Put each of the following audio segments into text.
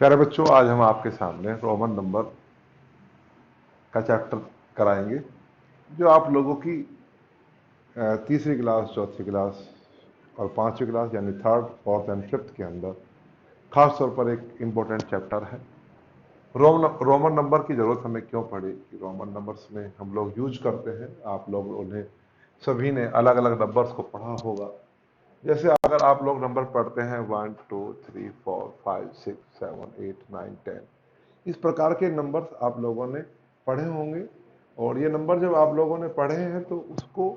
प्यारे बच्चों, आज हम आपके सामने रोमन नंबर का चैप्टर कराएंगे जो आप लोगों की तीसरी क्लास, चौथी क्लास और पांचवी क्लास यानी थर्ड, फोर्थ एंड फिफ्थ के अंदर खास तौर पर एक इम्पोर्टेंट चैप्टर है। रोमन नंबर की जरूरत हमें क्यों पड़ी कि रोमन नंबर्स में हम लोग यूज करते हैं। आप लोग उन्हें सभी ने अलग अलग नंबर्स को पढ़ा होगा। जैसे अगर आप लोग नंबर पढ़ते हैं 1 2 3 4 5 6 7 8 9 10, इस प्रकार के नंबर्स आप लोगों ने पढ़े होंगे। और ये नंबर जब आप लोगों ने पढ़े हैं तो उसको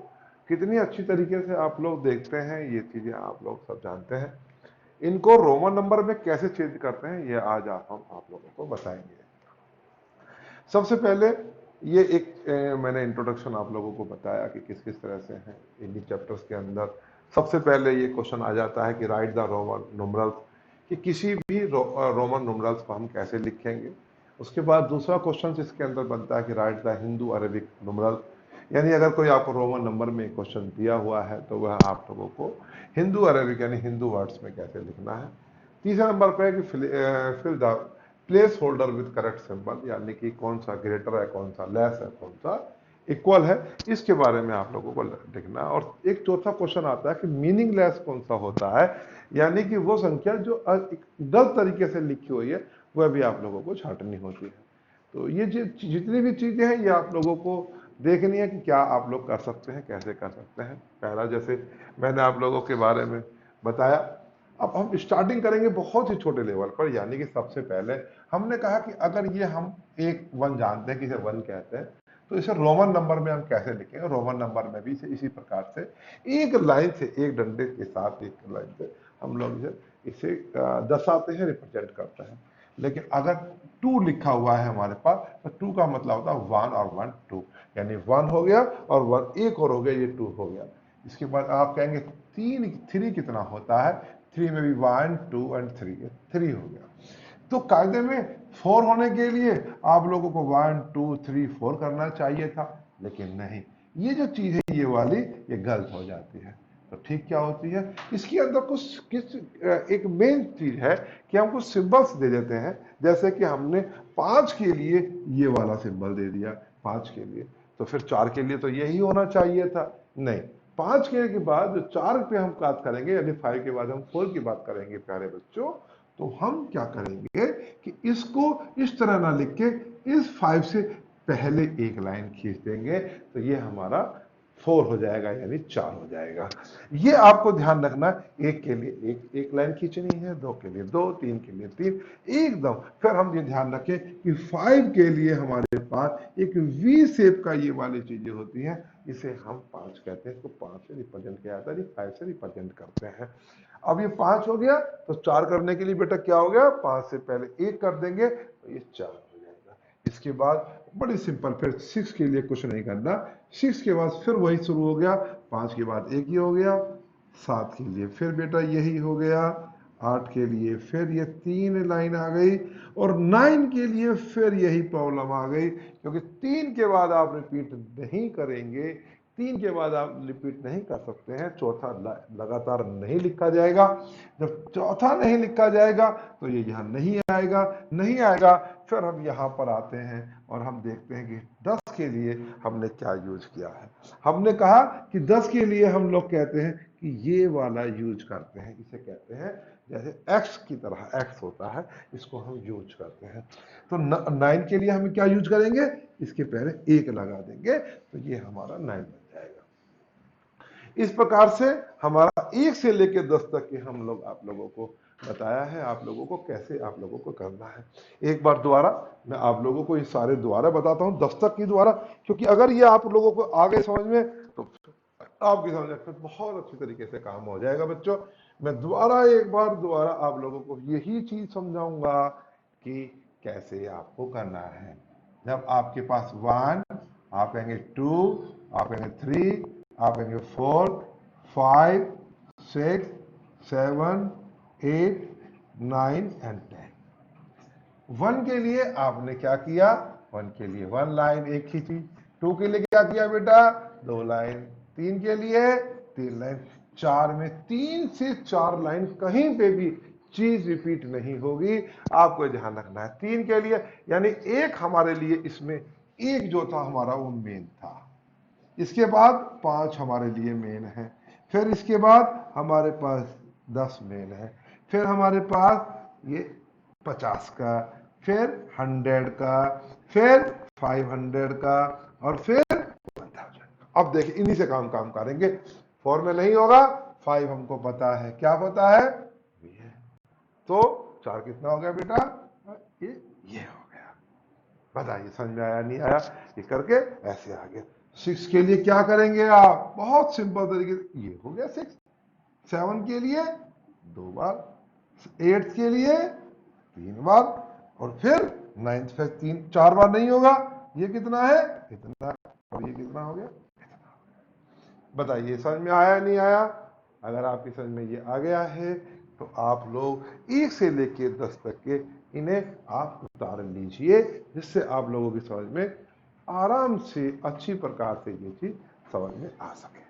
कितनी अच्छी तरीके से आप लोग देखते हैं, ये चीजें आप लोग सब जानते हैं। इनको रोमन नंबर में कैसे चेंज करते हैं ये आज हम आप लोगों को बताएंगे। सबसे पहले ये मैंने इंट्रोडक्शन आप लोगों को बताया कि किस किस तरह से हैं इन चैप्टर्स के अंदर। सबसे पहले ये क्वेश्चन आ जाता है कि राइट द रोमन न्यूमरल्स, कि किसी भी रोमन न्यूमरल्स को हम कैसे लिखेंगे। उसके बाद दूसरा क्वेश्चन इसके अंदर बनता है कि right the Hindu Arabic numeral, यानी अगर कोई आपको रोमन नंबर में क्वेश्चन दिया हुआ है तो वह आप लोगों को हिंदू अरेबिक यानी हिंदू वर्ड्स में कैसे लिखना है। तीसरा नंबर पर है कि fill the placeholder with correct symbol, यानी कि कौन सा ग्रेटर है, कौन सा लेस है, कौन सा इक्वल है, इसके बारे में आप लोगों को लिखना है। और एक चौथा क्वेश्चन आता है कि मीनिंगलेस कौन सा होता है, यानी कि वो संख्या जो गलत तरीके से लिखी हुई है वह भी आप लोगों को छांटनी होती है। तो ये जितनी भी चीजें हैं ये आप लोगों को देखनी है कि क्या आप लोग कर सकते हैं, कैसे कर सकते हैं। पहला जैसे मैंने आप लोगों के बारे में बताया। अब हम स्टार्टिंग करेंगे बहुत ही छोटे लेवल पर, यानी कि सबसे पहले हमने कहा कि अगर ये हम एक वन जानते हैं कि इसे वन कहते हैं, तो इसे रोमन नंबर में हम कैसे लिखेंगे। रोमन नंबर में भी इसी प्रकार से एक लाइन से, एक डंडे के साथ एक लाइन से हम लोग इसे दर्शाते हैं, रिप्रेजेंट करते हैं। लेकिन अगर टू लिखा हुआ है हमारे पास तो टू का मतलब होता है वन और वन टू, यानी वन हो गया और वन एक और हो गया, ये टू हो गया। इसके बाद आप कहेंगे थ्री कितना होता है, थ्री में भी one two and three, three हो गया। तो कायदे में फोर होने के लिए आप लोगों को वन टू थ्री फोर करना चाहिए था, लेकिन नहीं, ये जो चीज है ये वाली ये गलत हो जाती है। तो ठीक क्या होती है, इसके अंदर एक मेन चीज है कि हम कुछ सिंबल्स दे देते हैं। जैसे कि हमने पांच के लिए ये वाला सिंबल दे दिया, पांच के लिए, तो फिर चार के लिए तो यही होना चाहिए था। नहीं, पांच के बाद जो चार पे हम बात करेंगे, यानी फाइव के बाद हम फोर की बात करेंगे प्यारे बच्चों, तो हम क्या करेंगे कि इसको इस तरह ना लिख के इस फाइव से पहले एक लाइन खींच देंगे, तो ये हमारा फोर हो जाएगा, यानी चार हो जाएगा। ये आपको ध्यान रखना, एक के लिए एक लाइन खींचनी है, दो के लिए दो, तीन के लिए तीन, एकदम। फिर हम ये ध्यान रखें कि फाइव के लिए हमारे पास एक वी शेप का ये वाली चीजें होती हैं, इसे हम पांच कहते हैं। इसको पांच से रिप्रेजेंट किया जाता है, फाइव से रिप्रेजेंट करते हैं। अब ये पांच हो गया, तो चार करने के लिए बेटा क्या हो गया, पांच से पहले एक कर देंगे तो ये चार हो जाएगा। इसके बाद बड़ी सिंपल, फिर सिक्स के लिए कुछ नहीं करना। सिक्स के बाद फिर वही शुरू हो गया, पांच के बाद एक ही हो गया, सात के लिए फिर बेटा यही हो गया, आठ के लिए फिर ये तीन लाइन आ गई, और नाइन के लिए फिर यही प्रॉब्लम आ गई, क्योंकि तीन के बाद आप रिपीट नहीं करेंगे, तीन के बाद आप रिपीट नहीं कर सकते हैं, चौथा लगातार नहीं लिखा जाएगा। जब चौथा नहीं लिखा जाएगा तो ये यहां नहीं आएगा, नहीं आएगा। फिर हम यहां पर आते हैं और हम देखते हैं कि 10 के लिए हमने क्या यूज किया है। हमने कहा कि 10 के लिए हम लोग कहते हैं कि ये वाला यूज करते हैं, इसे कहते हैं जैसे एक्स की तरह, एक्स होता है, इसको हम यूज करते हैं। तो 9 के लिए हम क्या यूज करेंगे, इसके पहले एक लगा देंगे, तो ये हमारा 9 बन जाएगा। इस प्रकार से हमारा 1 से लेकर 10 तक के हम लोग आप लोगों को बताया है, आप लोगों को कैसे आप लोगों को करना है। एक बार दोबारा मैं आप लोगों को ये सारे दोबारा बताता हूं, 10 तक की दोबारा, क्योंकि अगर ये आप लोगों को आगे समझ में तो आपकी समझ में बहुत अच्छी तरीके से काम हो जाएगा बच्चों। मैं एक बार दोबारा आप लोगों को यही चीज समझाऊंगा कि कैसे आपको करना है। जब आपके पास वन, आप कहेंगे टू, आप कहेंगे थ्री, आप कहेंगे four, five, six, seven, eight, nine and 10। One के लिए आपने क्या किया, वन के लिए वन लाइन एक खींची, टू के लिए क्या किया बेटा, दो लाइन, तीन के लिए तीन लाइन, चार में तीन से चार लाइन कहीं पे भी चीज रिपीट नहीं होगी, आपको ध्यान रखना है। 3 के लिए यानी एक हमारे लिए इसमें एक जो था हमारा वो मेन था, इसके बाद 5 हमारे लिए मेन है, फिर इसके बाद हमारे पास 10 मेन है, फिर हमारे पास ये 50 का, फिर 100 का, फिर 500 का, और फिर 1000। अब देखिए इन्हीं से काम करेंगे। 4 में नहीं होगा, 5 हमको पता है, क्या पता है, ये। तो 4 कितना हो गया बेटा, ये हो गया। बताइए समझ में आया नहीं आया, ये करके ऐसे आगे। 6 के लिए क्या करेंगे आप, बहुत सिंपल तरीके से, ये हो गया 6। 7 के लिए 2 बार, 8 के लिए 3 बार, और फिर 9th पे 4 बार नहीं होगा, ये कितना है, इतना, और ये कितना हो गया, इतना। बताइए समझ में आया नहीं आया। अगर आपकी समझ में ये आ गया है तो आप लोग 1 से लेके 10 तक के इन्हें आप उतार लीजिए, जिससे आप लोगों की समझ में आराम से अच्छी प्रकार से ये चीज समझ में आ सके।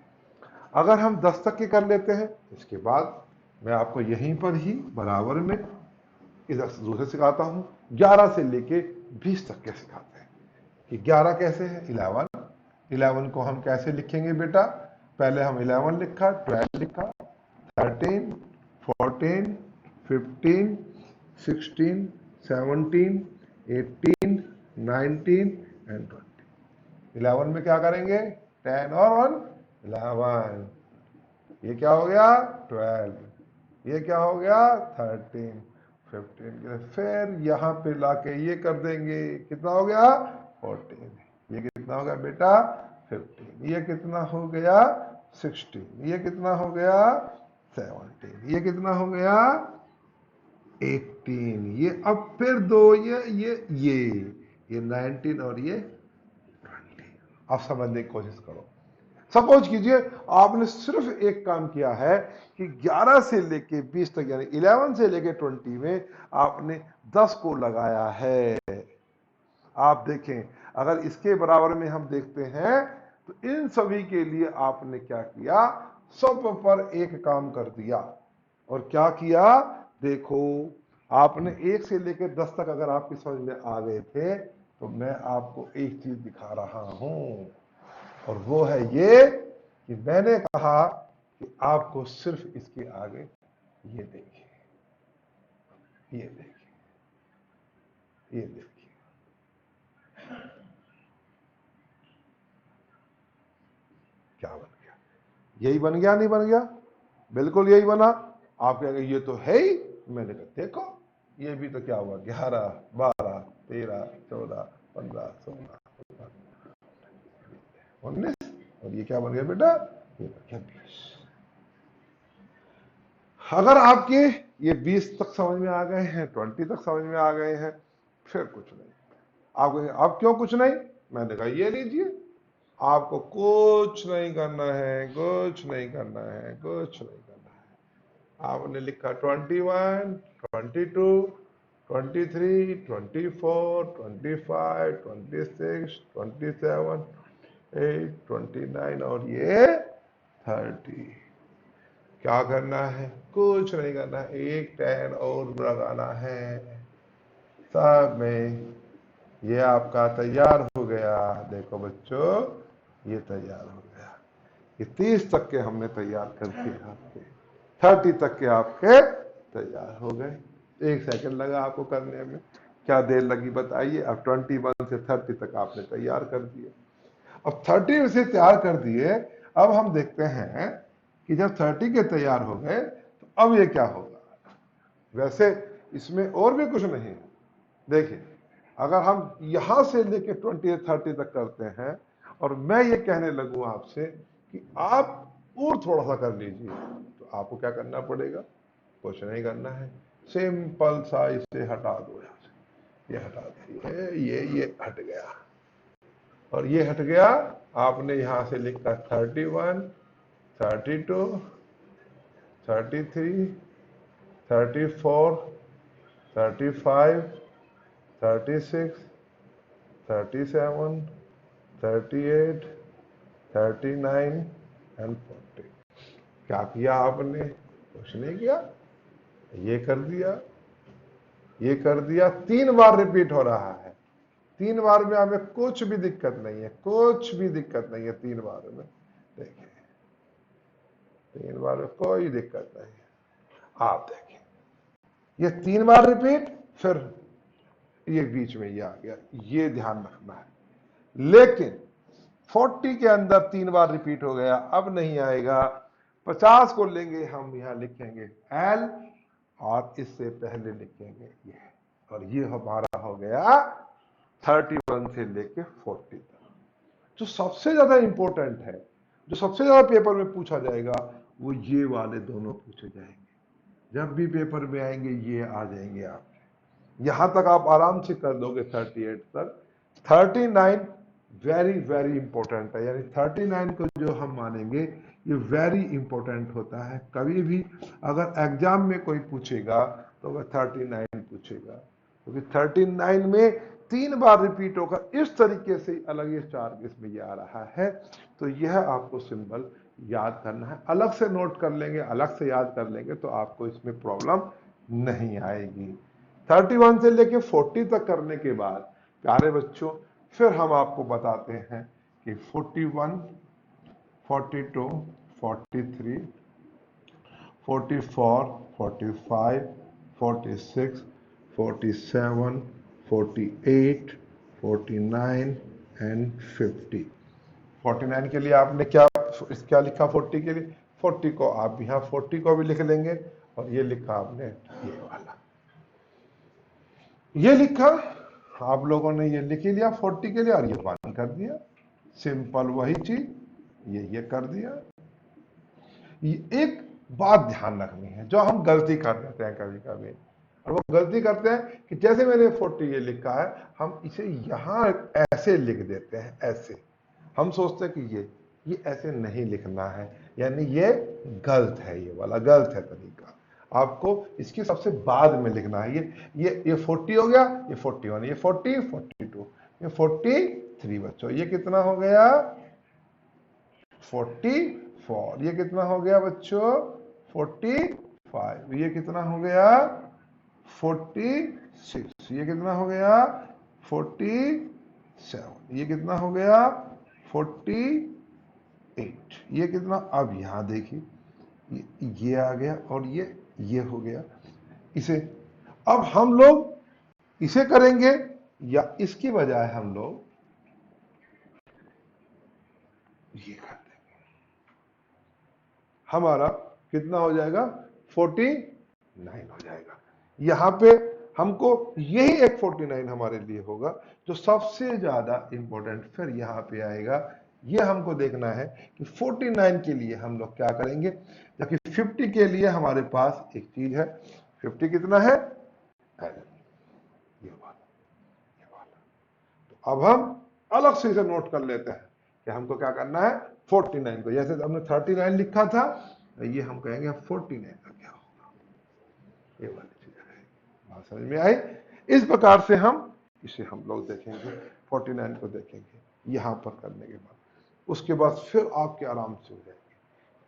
अगर हम 10 तक के कर लेते हैं, इसके बाद मैं आपको यहीं पर ही बराबर में इधर से दूसरे सिखाता हूं। 11 से लेके 20 तक के सिखाते हैं कि 11 कैसे है, 11 को हम कैसे लिखेंगे बेटा, पहले हम 11 लिखा, 12 लिखा, 13, 14, 15, 16, 17, 18, 19 एंड 20। 11 में क्या करेंगे, 10 और 1 11, ये क्या हो गया 12, ये क्या हो गया 13, 15, फिर यहाँ पे लाके ये कर देंगे, कितना हो गया 14, ये कितना हो गया बेटा 15, ये कितना हो गया 16, ये कितना हो गया 17, ये कितना हो गया 18, ये अब फिर दो, ये 19 और ये 20। आप समझने की कोशिश करो। सपोज कीजिए आपने सिर्फ एक काम किया है कि 11 से लेके 20 तक यानी 11 से लेके 20 में आपने 10 को लगाया है। आप देखें अगर इसके बराबर में हम देखते हैं तो इन सभी के लिए आपने क्या किया, सब पर एक काम कर दिया। और क्या किया, देखो आपने 1 से लेकर 10 तक अगर आपकी समझ में आ गए थे तो मैं आपको एक चीज दिखा रहा हूं, और वो है ये कि मैंने कहा कि आपको सिर्फ इसके आगे ये देखिए, ये देखिए, ये देखिए, क्या बन गया, यही बन गया नहीं बन गया, बिल्कुल यही बना। आप कहेंगे ये तो है ही, मैंने कहा देखो ये भी तो क्या हुआ, 11, 12, 13, 14, 15, 16, 19, और ये क्या बन गया बेटा, ये बन गया 20। अगर आपके ये 20 तक समझ में आ गए हैं, 20 तक समझ में आ गए हैं, फिर कुछ नहीं। आप कहेंगे अब क्यों कुछ नहीं, मैंने कहा ये लीजिए, आपको कुछ नहीं करना है, कुछ नहीं करना है, कुछ नहीं करना है। आपने लिखा 21, 22, 23, 24, 25, 26, 27, 8, 29 और ये 30। क्या करना है, कुछ नहीं करना है, एक 10 और लगाना है सब में। ये आपका तैयार हो गया, देखो बच्चों ये तैयार हो गया। ये 30 तक के हमने तैयार कर दिए, आपके 30 तक के आपके तैयार हो गए। 1 सेकंड लगा आपको करने में, क्या देर लगी बताइए। अब 21 से 30 तक आपने तैयार कर दिए। अब 30 से तैयार कर दिए, अब हम देखते हैं कि जब 30 के तैयार हो गए तो अब ये क्या होगा। वैसे इसमें और भी कुछ नहीं है, देखिए अगर हम यहां से लेके 20 30 तक करते हैं और मैं ये कहने लगूं आपसे कि आप और थोड़ा सा कर लीजिए, तो आपको क्या करना पड़ेगा, कुछ नहीं करना है, सिंपल सा इसे हटा दो, यहां से ये हटा दिए, ये हट गया, और ये हट गया। आपने यहां से लिखा 31, 32, 33, 34, 35, 36, 37, 38, 39 एंड 40। क्या किया आपने, कुछ नहीं किया, ये कर दिया, ये कर दिया, 3 बार रिपीट हो रहा है। 3 बार में हमें कुछ भी दिक्कत नहीं है, कुछ भी दिक्कत नहीं है 3 बार में। देखिए 3 बार में कोई दिक्कत नहीं है। आप देखिए ये 3 बार रिपीट, फिर ये बीच में ये आ गया, ये ध्यान रखना है। लेकिन 40 के अंदर 3 बार रिपीट हो गया, अब नहीं आएगा। 50 को लेंगे हम, यहां लिखेंगे L और इससे पहले लिखेंगे ये, और ये हमारा हो गया 31 से लेके 40 तक। जो सबसे ज्यादा इंपॉर्टेंट है, जो सबसे ज्यादा पेपर में पूछा जाएगा, वो ये वाले दोनों पूछे जाएंगे। जब भी पेपर में आएंगे ये आ जाएंगे। आप यहां तक आप आराम से कर दोगे 38 तक। 39 वेरी वेरी इंपॉर्टेंट है, यानी 39 को जो हम मानेंगे ये वेरी इंपॉर्टेंट होता है। कभी भी अगर एग्जाम में कोई पूछेगा तो वह 39 पूछेगा, क्योंकि 39 में 3 बार रिपीट होकर इस तरीके से अलग ये चार्ज इसमें ये आ रहा है। तो यह आपको सिंबल याद करना है, अलग से नोट कर लेंगे, अलग से याद कर लेंगे तो आपको इसमें प्रॉब्लम नहीं आएगी। 31 से लेके 40 तक करने के बाद प्यारे बच्चों फिर हम आपको बताते हैं कि 41, 42, 43, 44, 45, 46, 47, 48, 49 एंड 50। 49 के लिए आपने क्या लिखा? 40 के लिए 40 को आप यहाँ 40 को भी लिख लेंगे, और ये लिखा आपने ये वाला, ये लिखा आप लोगों ने, ये लिख लिया 40 के लिए, और ये बंद कर दिया। सिंपल वही चीज ये कर दिया। ये एक बात ध्यान रखनी है, जो हम गलती कर देते हैं कभी कभी, और वो गलती करते हैं कि जैसे मैंने 40 ये लिखा है, हम इसे यहां ऐसे लिख देते हैं, ऐसे। हम सोचते हैं कि ये ऐसे नहीं लिखना है, यानी ये गलत है, ये वाला गलत है तरीका। आपको इसकी सबसे बाद में लिखना है। ये 40 हो गया, ये 41, ये 40, 42, ये 43 बच्चों, ये कितना हो गया? 44। ये कितना हो गया बच्चों? 45। ये कितना हो गया? 46। ये कितना हो गया? 47। ये कितना हो गया? 48। ये कितना? अब यहां देखिए ये आ गया, और ये हो गया। इसे अब हम लोग इसे करेंगे, या इसकी बजाय हम लोग ये कर देंगे। हमारा कितना हो जाएगा? 49 हो जाएगा। यहां पे हमको यही एक 49 हमारे लिए होगा जो सबसे ज्यादा इंपॉर्टेंट फिर यहां पे आएगा। ये हमको देखना है कि 49 के लिए हम लोग क्या करेंगे, जबकि 50 के लिए हमारे पास एक चीज है। 50 कितना है? ये वाला। तो अब हम अलग से इसे नोट कर लेते हैं कि हमको क्या करना है। 49 को, जैसे हमने 39 लिखा था, ये हम कहेंगे 49 का क्या होगा, ये वाली चीज है। बात समझ में आई? इस प्रकार से हम इसे हम लोग देखेंगे, 49 को देखेंगे यहां पर करने के बाद। उसके बाद फिर आपके आराम से हो जाएगी,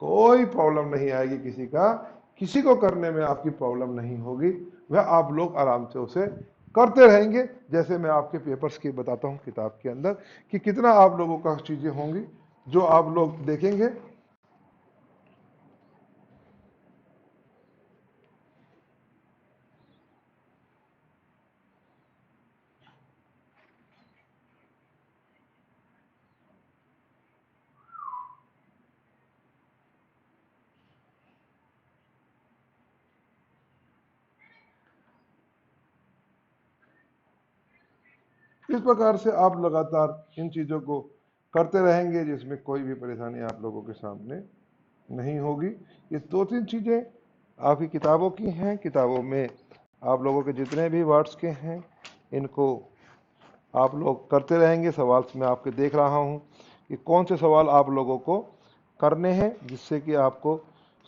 कोई प्रॉब्लम नहीं आएगी किसी को करने में आपकी प्रॉब्लम नहीं होगी। वह आप लोग आराम से उसे करते रहेंगे। जैसे मैं आपके पेपर्स की बताता हूं किताब के अंदर कि कितना आप लोगों का चीजें होंगी जो आप लोग देखेंगे। इस प्रकार से आप लगातार इन चीज़ों को करते रहेंगे, जिसमें कोई भी परेशानी आप लोगों के सामने नहीं होगी। ये 2-3 चीज़ें आपकी किताबों की हैं। किताबों में आप लोगों के जितने भी वर्ड्स के हैं, इनको आप लोग करते रहेंगे। सवाल मैं आपके देख रहा हूँ कि कौन से सवाल आप लोगों को करने हैं, जिससे कि आपको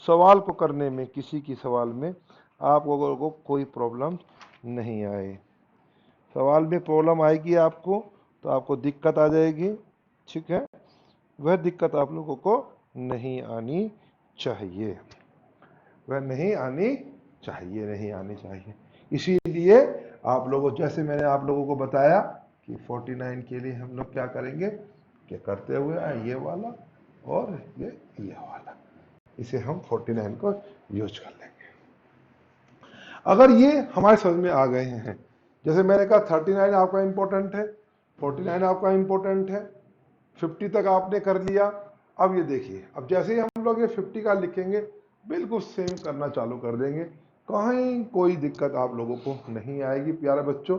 सवाल को करने में, किसी की सवाल में आप लोगों को कोई प्रॉब्लम नहीं आए। सवाल में प्रॉब्लम आएगी आपको तो आपको दिक्कत आ जाएगी, ठीक है। वह दिक्कत आप लोगों को नहीं आनी चाहिए, वह नहीं आनी चाहिए, नहीं आनी चाहिए। इसीलिए आप लोगों, जैसे मैंने आप लोगों को बताया कि 49 के लिए हम लोग क्या करेंगे, क्या करते हुए ये वाला और ये वाला, इसे हम 49 को यूज कर लेंगे। अगर ये हमारे समझ में आ गए हैं, जैसे मैंने कहा 39 आपका इंपॉर्टेंट है, 49 आपका इंपॉर्टेंट है, 50 तक आपने कर लिया। अब ये देखिए, अब जैसे ही हम लोग ये 50 का लिखेंगे बिल्कुल सेम करना चालू कर देंगे, कहीं कोई दिक्कत आप लोगों को नहीं आएगी प्यारे बच्चों।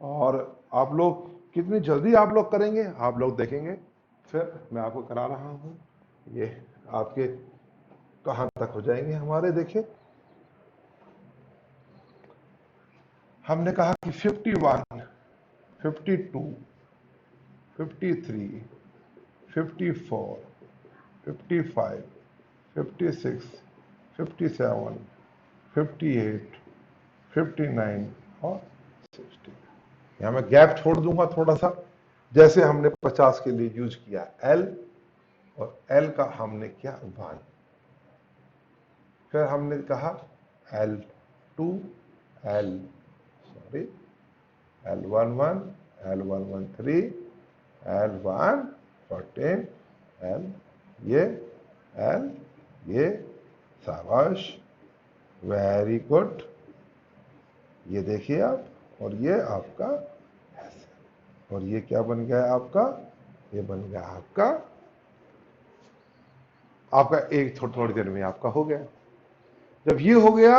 और आप लोग कितनी जल्दी आप लोग करेंगे आप लोग देखेंगे। फिर मैं आपको करा रहा हूँ, ये आपके कहाँ तक हो जाएंगे हमारे। देखिए हमने कहा कि 51, 52, 53, 54, 55, 56, 57, 58, 59 और 60। यहां मैं गैप छोड़ दूंगा थोड़ा सा, जैसे हमने 50 के लिए यूज किया L, और L का हमने किया 1, फिर हमने कहा L2, L11, L113, L114, L, ये शाबाश, वेरी गुड। ये देखिए आप, और ये आपका ऐसे, और ये क्या बन गया आपका, ये बन गया आपका एक थोड़ी देर में आपका हो गया। जब ये हो गया,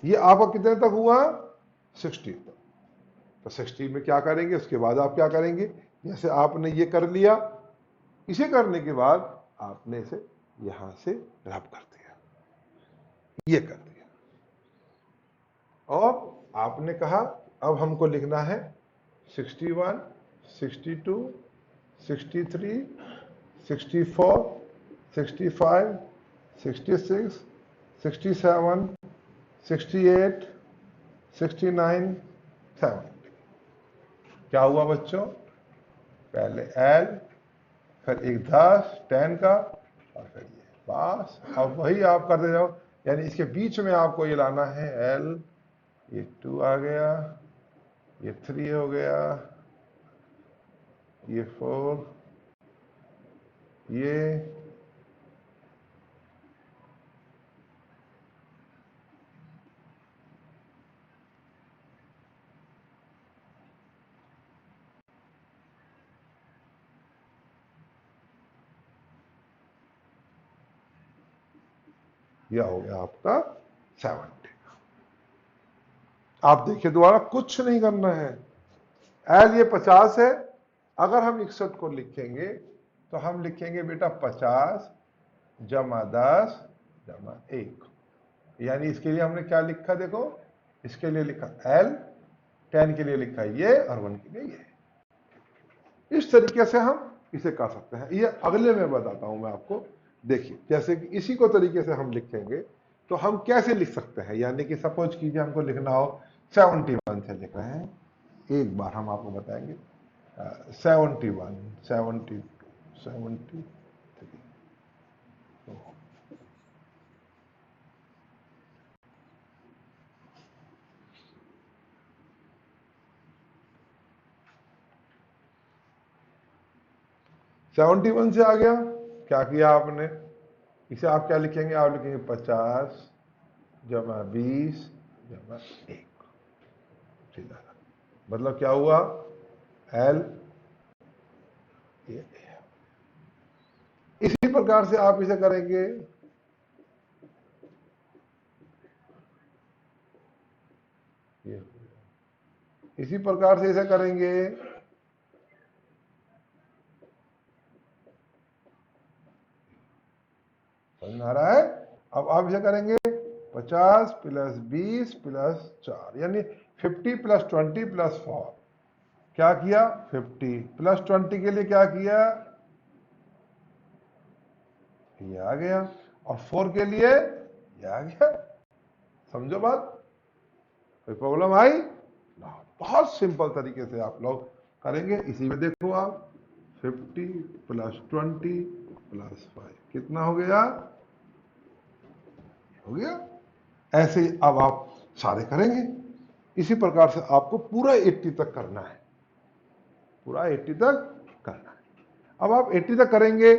ये आपका कितने तक हुआ, 60 तक। तो 60 में क्या करेंगे, उसके बाद आप क्या करेंगे, जैसे आपने ये कर लिया, इसे करने के बाद आपने इसे यहां से रब कर दिया, ये कर दिया, और आपने कहा अब हमको लिखना है 61, 62, 63, 64, 65, 66, 67, 68, 69, 70। क्या हुआ बच्चों, पहले L, फिर एक 10 का, और फिर ये बस। अब वही आप करते जाओ, यानी इसके बीच में आपको ये लाना है L, ये 2 आ गया, ये 3 हो गया, ये 4, ये यह हो गया आपका 70। आप देखिए दोबारा, कुछ नहीं करना है। L ये 50 है, अगर हम 61 को लिखेंगे तो हम लिखेंगे बेटा 50 जमा 10 जमा 1, यानी इसके लिए हमने क्या लिखा, देखो इसके लिए लिखा L, 10 के लिए लिखा ये, और 1 के लिए ये। इस तरीके से हम इसे कर सकते हैं। ये अगले में बताता हूं मैं आपको। देखिए जैसे कि इसी को तरीके से हम लिखेंगे तो हम कैसे लिख सकते हैं, यानी कि सपोज कीजिए हमको लिखना हो 71 से लिख रहे हैं, एक बार हम आपको बताएंगे 71, 72, 73, 71 से आ गया, क्या किया आपने, इसे आप क्या लिखेंगे, आप लिखेंगे 50 जमा 20 जमा 1, सीधा। मतलब क्या हुआ, L, ये। इसी प्रकार से आप इसे करेंगे, ये इसी प्रकार से इसे करेंगे, समझ आ रहा है। अब आप इसे करेंगे 50 प्लस 20 प्लस 4, यानी 50 प्लस 20 प्लस 4, क्या किया 50 प्लस 20 के लिए क्या किया, ये आ गया, और 4 के लिए ये आ गया। समझो बात, कोई प्रॉब्लम आई ना। बहुत सिंपल तरीके से आप लोग करेंगे। इसी में देखो आप 50 प्लस 20 प्लस 5 कितना हो गया, हो गया। ऐसे ही अब आप सारे करेंगे। इसी प्रकार से आपको पूरा 80 तक करना है, पूरा 80 तक करना है। अब आप 80 तक करेंगे,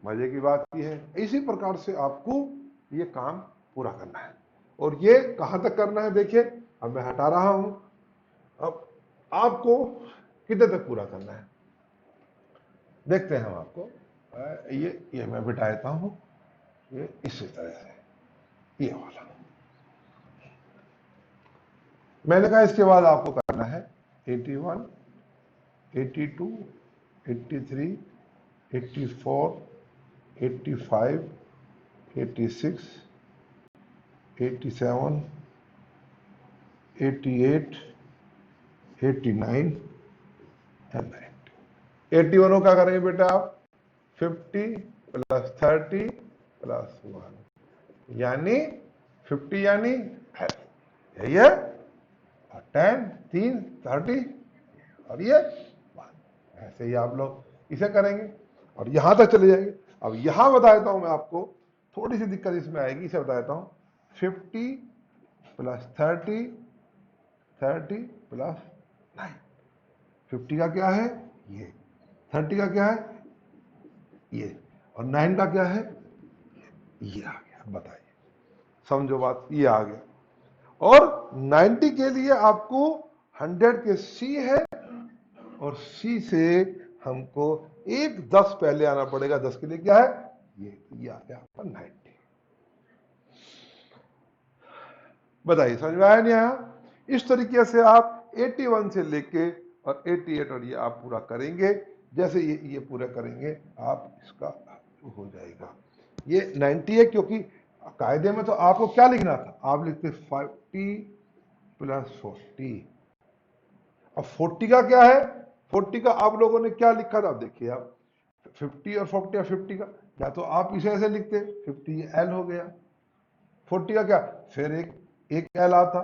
मजे की बात यह है इसी प्रकार से आपको ये काम पूरा करना है। और ये कहां तक करना है देखिए, अब मैं हटा रहा हूं। अब आपको कितने तक पूरा करना है देखते हैं हम आपको। ये मैं बिठा देता हूं, ये इसी तरह से, ये वाला मैंने कहा। इसके बाद आपको करना है 81, 82, 83, 84, 85, 86, 87, 88, 89 एंड 90। 81 को क्या करेंगे बेटा आप, 50 प्लस 30 प्लस 1 यानी 50 यानी 10, यही है। 10 3 30 और ये 1। ऐसे ही आप लोग इसे करेंगे और यहां तक चले जाएंगे। अब यहां बता देता हूं मैं आपको, थोड़ी सी दिक्कत इसमें आएगी, इसे बता देता हूं। 50 प्लस 30, 30 प्लस 9। 50 का क्या है ये, 30 का क्या है ये, और 9 का क्या है ये आ गया। बताइए, समझो बात, ये आ गया। और 90 के लिए आपको 100 के सी है और सी से हमको एक 10 पहले आना पड़ेगा। 10 के लिए क्या है ये आ गया आपका 90। बताइए समझ में आया नहीं आया। इस तरीके से आप 81 से लेके और 88 और ये आप पूरा करेंगे। जैसे ये पूरा करेंगे आप, इसका हो जाएगा। ये 90 है क्योंकि कायदे में तो आपको क्या लिखना था, आप लिखते 50 प्लस 40। अब 40 का क्या है, 40 का आप लोगों ने क्या लिखा था, आप देखिए आप 50 और 40 या 50 का, या तो आप इसे ऐसे लिखते 50 एल हो गया, 40 का क्या फिर एक एल आता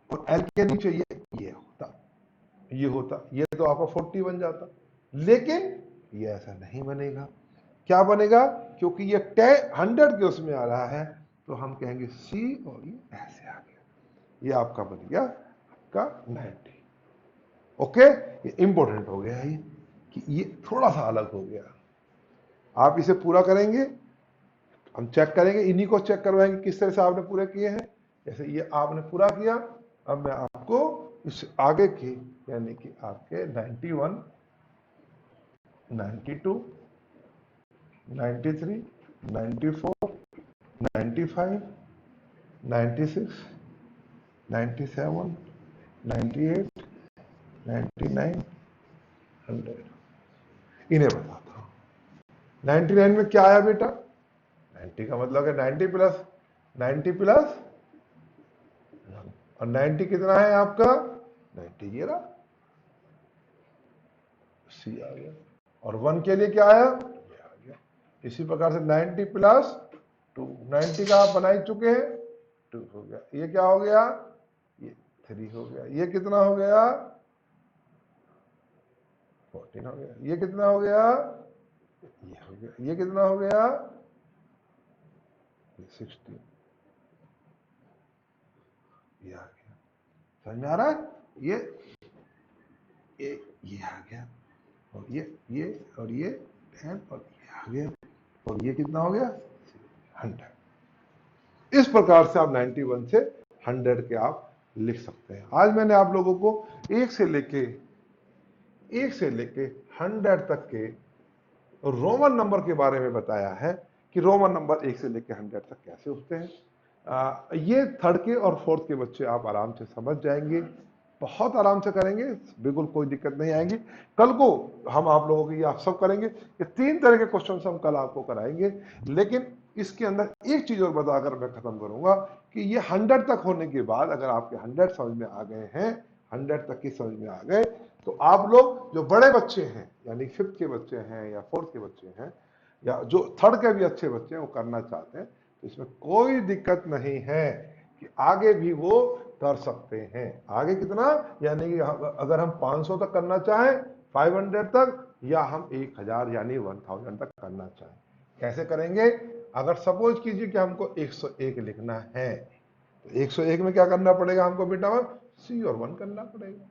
और एल के नीचे ये होता, ये तो आपका 40 बन जाता। लेकिन ये ऐसा नहीं बनेगा। क्या बनेगा, क्योंकि ये 100 के उसमें आ रहा है तो हम कहेंगे सी और ये ऐसे आ गया, ये आपका बन गया आपका 90। ओके, ये इंपॉर्टेंट हो गया ये कि ये थोड़ा सा अलग हो गया। आप इसे पूरा करेंगे, हम चेक करेंगे, इन्हीं को चेक करवाएंगे किस तरह से आपने पूरे किए हैं। जैसे ये आपने पूरा किया, अब मैं आपको इस आगे की यानी कि आपके 91, 92, 93, 94, 95, 96, 97, 98, 99, 100 इन्हें बताता हूं। 99 में क्या आया बेटा, 90 का मतलब है 90 प्लस 1 और 90 कितना है आपका 90, ये रहा सी आ गया। और 1 के लिए क्या आया, ये आ गया। इसी प्रकार से 90 प्लस 2, 90 का आप बना ही चुके हैं, 2 हो गया। ये क्या हो गया, ये 3 हो गया। ये कितना हो गया 14 हो गया। ये कितना हो गया, ये हो गया। ये कितना हो गया, ये 16, ये आ गया। समझ में आ रहा है, ये आ गया और ये और ये 10 और ये आ गया और ये कितना हो गया 100। इस प्रकार से आप 91 से 100 के आप लिख सकते हैं। आज मैंने आप लोगों को 1 से लेके 100 तक के रोमन नंबर के बारे में बताया है कि रोमन नंबर 1 से लेके 100 तक कैसे होते हैं। ये थर्ड के और फोर्थ के बच्चे आप आराम से समझ जाएंगे, बहुत आराम से करेंगे, बिल्कुल कोई दिक्कत नहीं आएगी। कल को हम आप लोगों की आप सब करेंगे। ये 3 तरह के क्वेश्चन हम कल आपको कराएंगे। लेकिन इसके अंदर एक चीज और बताकर मैं खत्म करूंगा कि ये 100 तक होने के बाद अगर आपके 100 समझ में आ गए हैं, 100 तक की समझ में आ गए, तो आप लोग जो बड़े बच्चे हैं यानी 5th के बच्चे हैं या 4th के बच्चे हैं या जो 3rd के भी अच्छे बच्चे हैं वो करना चाहते हैं, तो इसमें कोई दिक्कत नहीं है कि आगे भी वो कर सकते हैं। आगे कितना, यानी कि अगर हम 500 तक करना चाहें, 500 तक, या हम 1000 यानी 1000 तक करना चाहें, कैसे करेंगे। अगर सपोज कीजिए कि हमको 101 लिखना है तो 101 में क्या करना पड़ेगा हमको बेटा, सी और 1 करना पड़ेगा।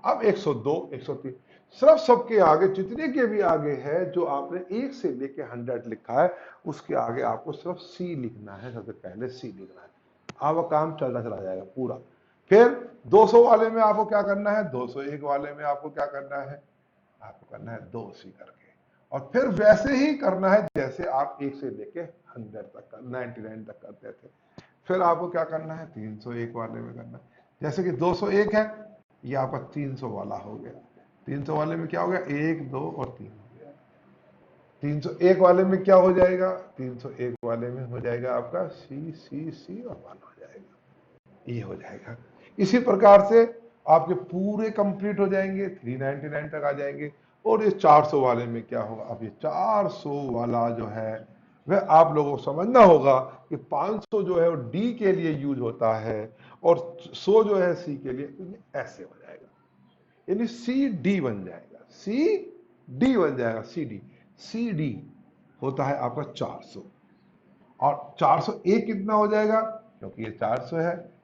अब 102, 103 सिर्फ सबके आगे, जितने के भी आगे है जो आपने 1 से लेके 100 लिखा है, उसके आगे आपको सिर्फ सी लिखना है, सबसे पहले सी लिखना है। अब काम चलना चला जाएगा पूरा। फिर 200 वाले में आपको क्या करना है, 201 वाले में आपको क्या करना है, आपको करना है 2 सी करके, और फिर वैसे ही करना है जैसे आप 1 से लेके 100 तक, 99 तक करते थे। फिर आपको क्या करना है, 301 वाले में करना है। जैसे कि 201 है, ये आपका 300 वाला हो गया। 300 वाले में क्या हो गया, 1, 2 और 3 हो गया। 301 वाले में क्या हो जाएगा, 301 वाले में हो जाएगा आपका सी सी सी और 1 हो जाएगा, ये हो जाएगा। इसी प्रकार से आपके पूरे कंप्लीट हो जाएंगे, 399 तक आ जाएंगे। और ये 400 वाले में क्या होगा, अब ये 400 वाला जो है वह आप लोगों को समझना होगा कि 500 जो है वो डी के लिए यूज होता है और 100 जो है सी के लिए, तो ऐसे हो जाएगा, यानी सी डी बन जाएगा, सी डी बन जाएगा, सी डी। सी डी होता है आपका 400, और 401 कितना हो जाएगा, क्योंकि ये 400 है,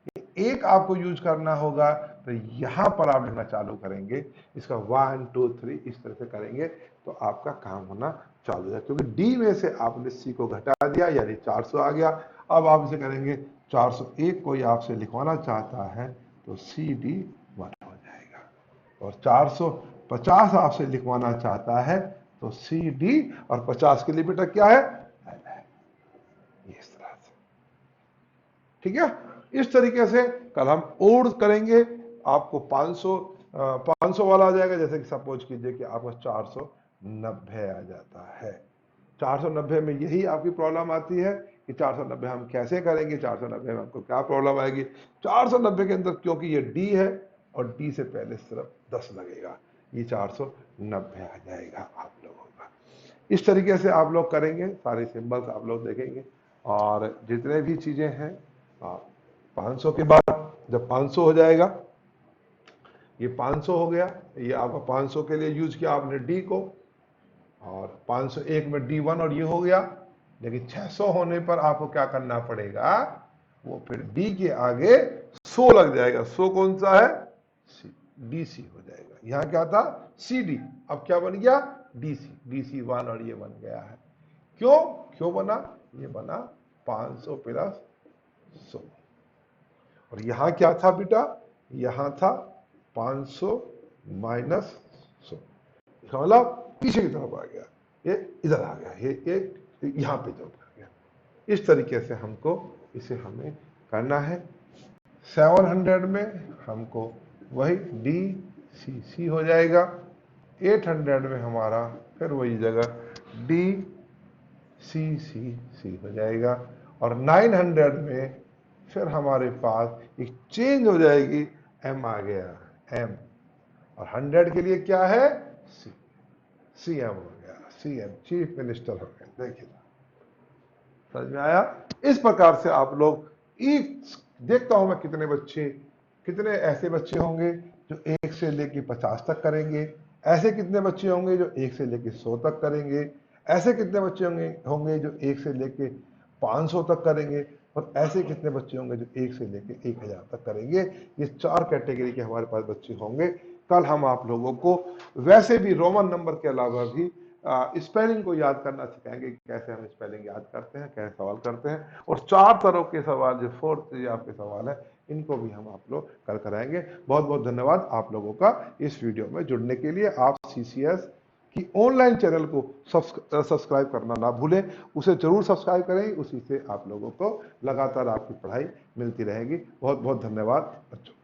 एक आपको यूज करना होगा, तो यहां पर आप लिखना चालू करेंगे, इसका 1 2 3 इस तरह से करेंगे तो आपका काम होना चालू है, क्योंकि डी में से आपने सी को घटा दिया, यानी 400 आ गया। अब आप इसे करेंगे, 401 कोई आपसे लिखवाना चाहता है तो सी डी 1 हो जाएगा, और 450 आपसे लिखवाना चाहता है तो सी डी, और 50 के लिए बेटा क्या है, इस तरह से। ठीक है, इस तरीके से कल हम और करेंगे। आपको 500 वाला आ जाएगा, जैसे कि सपोज कीजिए कि आपका 490 आ जाता है। 490 में यही आपकी प्रॉब्लम आती है कि 490 हम कैसे करेंगे, 490 में आपको क्या प्रॉब्लम आएगी। 490 के अंदर क्योंकि ये डी है और डी से पहले सिर्फ 10 लगेगा, ये 490 आ जाएगा आप लोगों का। इस तरीके से आप लोग करेंगे, सारे सिंबल्स आप लोग देखेंगे, और जितने भी चीजें हैं 500 के बाद जब 500 हो जाएगा, ये 500 हो गया, ये आपका 500 के लिए यूज किया आपने डी को, और 501 में D1 और ये हो गया। लेकिन 600 होने पर आपको क्या करना पड़ेगा, वो फिर डी के आगे 100 लग जाएगा। 100 कौन सा है, सी, डी सी हो जाएगा। यहां क्या था, सी डी, अब क्या बन गया, डी सी, डी सी 1 और ये बन गया है। क्यों क्यों बना, ये बना 500 प्लस 100, और यहां क्या था बेटा, यहां था 500 माइनस 100, मतलब पीछे की तरफ आ गया, ये इधर आ गया, ये यहां पे जब आ गया। इस तरीके से हमको इसे हमें करना है। 700 में हमको वही डी सी सी हो जाएगा। 800 में हमारा फिर वही जगह डी सी सी सी हो जाएगा, और 900 में फिर हमारे पास एक चेंज हो जाएगी, एम आ गया, एम, और 100 के लिए क्या है, सी, सी एम हो गया, सी एम, चीफ मिनिस्टर हो गया। देखिए समझ में आया। इस प्रकार से आप लोग, एक देखता हूं मैं कितने ऐसे बच्चे होंगे जो 1 से लेके 50 तक करेंगे, ऐसे कितने बच्चे होंगे जो 1 से लेके 100 तक करेंगे, ऐसे कितने बच्चे होंगे जो 1 से लेके 500 तक करेंगे, और ऐसे कितने बच्चे होंगे जो 1 से लेके 1000 तक करेंगे। ये 4 कैटेगरी के हमारे पास बच्चे होंगे। कल हम आप लोगों को वैसे भी रोमन नंबर के अलावा भी स्पेलिंग को याद करना सिखाएंगे, कैसे हम स्पेलिंग याद करते हैं, कैसे सवाल करते हैं, और 4 तरह के सवाल, जो 4 आपके सवाल है, इनको भी हम आप लोग कर कराएंगे। बहुत बहुत धन्यवाद आप लोगों का इस वीडियो में जुड़ने के लिए। आप सीसीएस की ऑनलाइन चैनल को सब्सक्राइब करना ना भूलें, उसे जरूर सब्सक्राइब करें, उसी से आप लोगों को लगातार आपकी पढ़ाई मिलती रहेगी। बहुत बहुत धन्यवाद बच्चों।